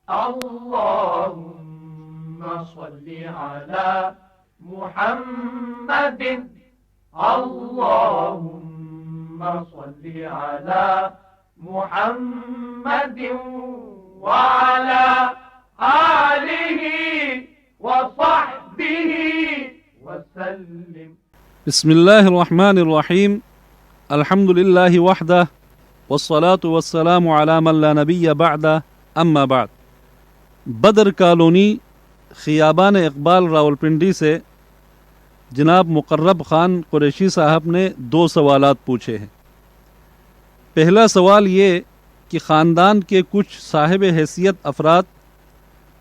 اللهم صل على محمد اللهم صل على محمد وعلى آله وصحبه وسلم. بسم الله الرحمن الرحيم. الحمد لله وحده والصلاة والسلام على من لا نبي بعده اما بعد. بدر کالونی خیابان اقبال راولپنڈی سے جناب مقرب خان قریشی صاحب نے 2 سوالات پوچھے ہیں. پہلا سوال یہ کہ خاندان کے کچھ صاحب حیثیت افراد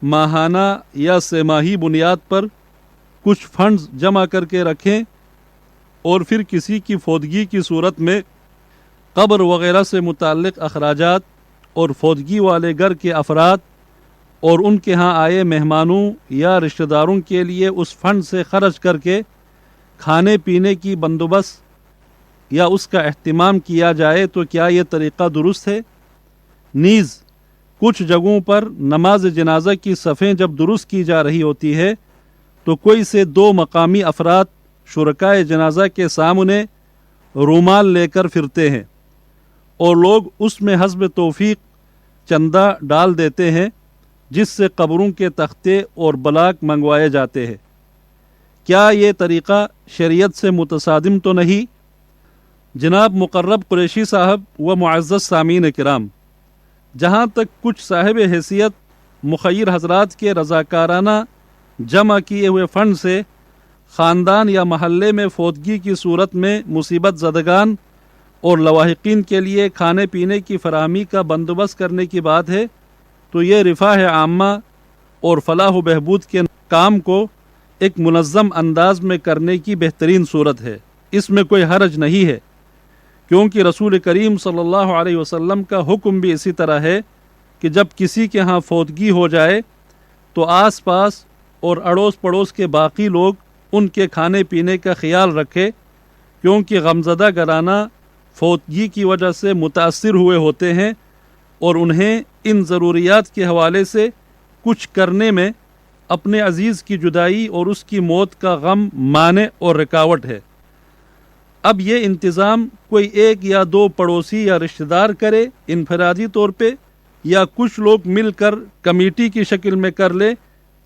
ماہانہ یا سہ ماہی بنیاد پر کچھ فنڈز جمع کر کے رکھیں اور پھر کسی کی فوتگی کی صورت میں قبر وغیرہ سے متعلق اخراجات اور فوتگی والے گھر کے افراد اور ان کے ہاں آئے مہمانوں یا رشتہ داروں کے لیے اس فنڈ سے خرچ کر کے کھانے پینے کی بندوبست یا اس کا اہتمام کیا جائے تو کیا یہ طریقہ درست ہے؟ نیز کچھ جگہوں پر نماز جنازہ کی صفیں جب درست کی جا رہی ہوتی ہے تو کوئی سے 2 مقامی افراد شرکائے جنازہ کے سامنے رومال لے کر پھرتے ہیں اور لوگ اس میں حسب توفیق چندہ ڈال دیتے ہیں جس سے قبروں کے تختے اور بلاک منگوائے جاتے ہیں. کیا یہ طریقہ شریعت سے متصادم تو نہیں؟ جناب مقرب قریشی صاحب و معزز سامعین کرام، جہاں تک کچھ صاحب حیثیت مخیر حضرات کے رضاکارانہ جمع کیے ہوئے فنڈ سے خاندان یا محلے میں فوتگی کی صورت میں مصیبت زدگان اور لواحقین کے لیے کھانے پینے کی فراہمی کا بندوبست کرنے کی بات ہے تو یہ رفاہ عامہ اور فلاح و بہبود کے کام کو ایک منظم انداز میں کرنے کی بہترین صورت ہے. اس میں کوئی حرج نہیں ہے، کیونکہ رسول کریم صلی اللہ علیہ وسلم کا حکم بھی اسی طرح ہے کہ جب کسی کے ہاں فوتگی ہو جائے تو آس پاس اور اڑوس پڑوس کے باقی لوگ ان کے کھانے پینے کا خیال رکھے، کیونکہ غمزدہ گھرانہ فوتگی کی وجہ سے متاثر ہوئے ہوتے ہیں اور انہیں ان ضروریات کے حوالے سے کچھ کرنے میں اپنے عزیز کی جدائی اور اس کی موت کا غم مانع اور رکاوٹ ہے. اب یہ انتظام کوئی 1 یا 2 پڑوسی یا رشتہ دار کرے انفرادی طور پہ یا کچھ لوگ مل کر کمیٹی کی شکل میں کر لے،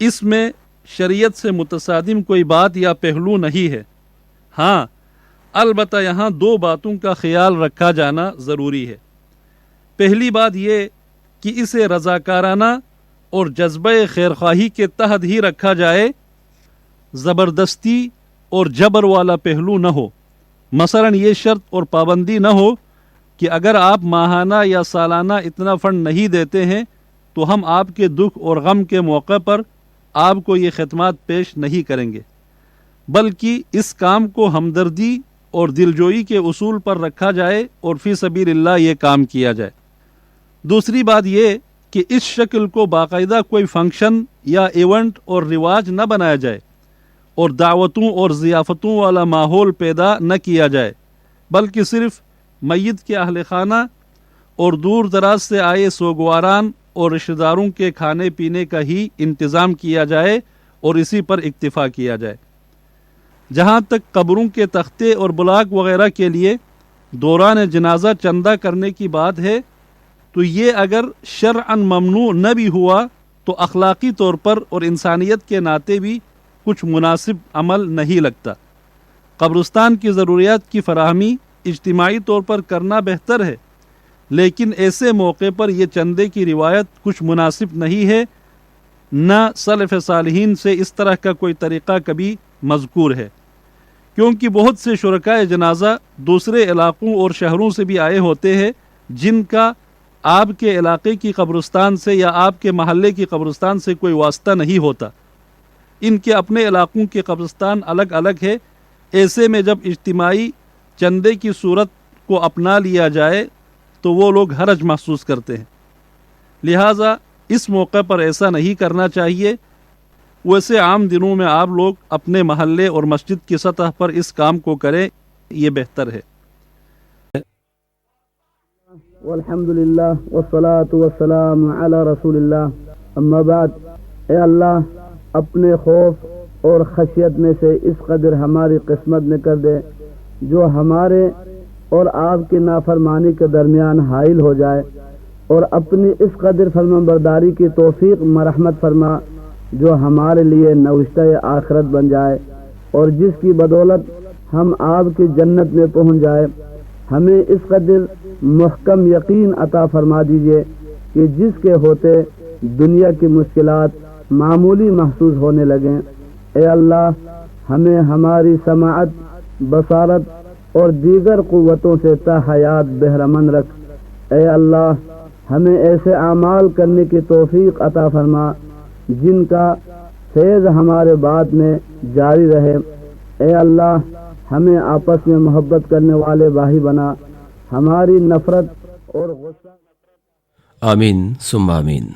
اس میں شریعت سے متصادم کوئی بات یا پہلو نہیں ہے. ہاں البتہ یہاں 2 باتوں کا خیال رکھا جانا ضروری ہے. پہلی بات یہ کہ اسے رضاکارانہ اور جذبہ خیرخواہی کے تحت ہی رکھا جائے، زبردستی اور جبر والا پہلو نہ ہو. مثلا یہ شرط اور پابندی نہ ہو کہ اگر آپ ماہانہ یا سالانہ اتنا فنڈ نہیں دیتے ہیں تو ہم آپ کے دکھ اور غم کے موقع پر آپ کو یہ خدمات پیش نہیں کریں گے، بلکہ اس کام کو ہمدردی اور دلجوئی کے اصول پر رکھا جائے اور فی سبیل اللہ یہ کام کیا جائے. دوسری بات یہ کہ اس شکل کو باقاعدہ کوئی فنکشن یا ایونٹ اور رواج نہ بنایا جائے اور دعوتوں اور ضیافتوں والا ماحول پیدا نہ کیا جائے، بلکہ صرف میت کے اہل خانہ اور دور دراز سے آئے سوگواران اور رشتہ داروں کے کھانے پینے کا ہی انتظام کیا جائے اور اسی پر اکتفا کیا جائے. جہاں تک قبروں کے تختے اور بلاک وغیرہ کے لیے دوران جنازہ چندہ کرنے کی بات ہے تو یہ اگر شرعاً ممنوع نہ بھی ہوا تو اخلاقی طور پر اور انسانیت کے ناطے بھی کچھ مناسب عمل نہیں لگتا. قبرستان کی ضروریات کی فراہمی اجتماعی طور پر کرنا بہتر ہے، لیکن ایسے موقع پر یہ چندے کی روایت کچھ مناسب نہیں ہے، نہ سلف صالحین سے اس طرح کا کوئی طریقہ کبھی مذکور ہے. کیونکہ بہت سے شرکائے جنازہ دوسرے علاقوں اور شہروں سے بھی آئے ہوتے ہیں جن کا آپ کے علاقے کی قبرستان سے یا آپ کے محلے کی قبرستان سے کوئی واسطہ نہیں ہوتا. ان کے اپنے علاقوں کے قبرستان الگ الگ ہے. ایسے میں جب اجتماعی چندے کی صورت کو اپنا لیا جائے تو وہ لوگ حرج محسوس کرتے ہیں. لہٰذا اس موقع پر ایسا نہیں کرنا چاہیے. ویسے عام دنوں میں آپ لوگ اپنے محلے اور مسجد کی سطح پر اس کام کو کریں، یہ بہتر ہے. والحمد للہ والصلاة والسلام علی رسول اللہ اما بعد، اے اللہ اپنے خوف اور خشیت میں سے اس قدر ہماری قسمت میں کر دے جو ہمارے اور آپ کی نافرمانی کے درمیان حائل ہو جائے، اور اپنی اس قدر فرمانبرداری کی توفیق مرحمت فرما جو ہمارے لیے نوشتہ آخرت بن جائے، اور جس کی بدولت ہم آپ کی جنت میں پہنچ جائے۔ ہمیں اس قدر محکم یقین عطا فرما دیجئے کہ جس کے ہوتے دنیا کی مشکلات معمولی محسوس ہونے لگیں۔ اے اللہ ہمیں ہماری سماعت، بصارت اور دیگر قوتوں سے تا حیات بہرمند رکھ۔ اے اللہ ہمیں ایسے اعمال کرنے کی توفیق عطا فرما جن کا فیض ہمارے بعد میں جاری رہے۔ اے اللہ ہمیں آپس میں محبت کرنے والے بھائی بنا، ہماری نفرت اور غصہ آمین ثم آمین۔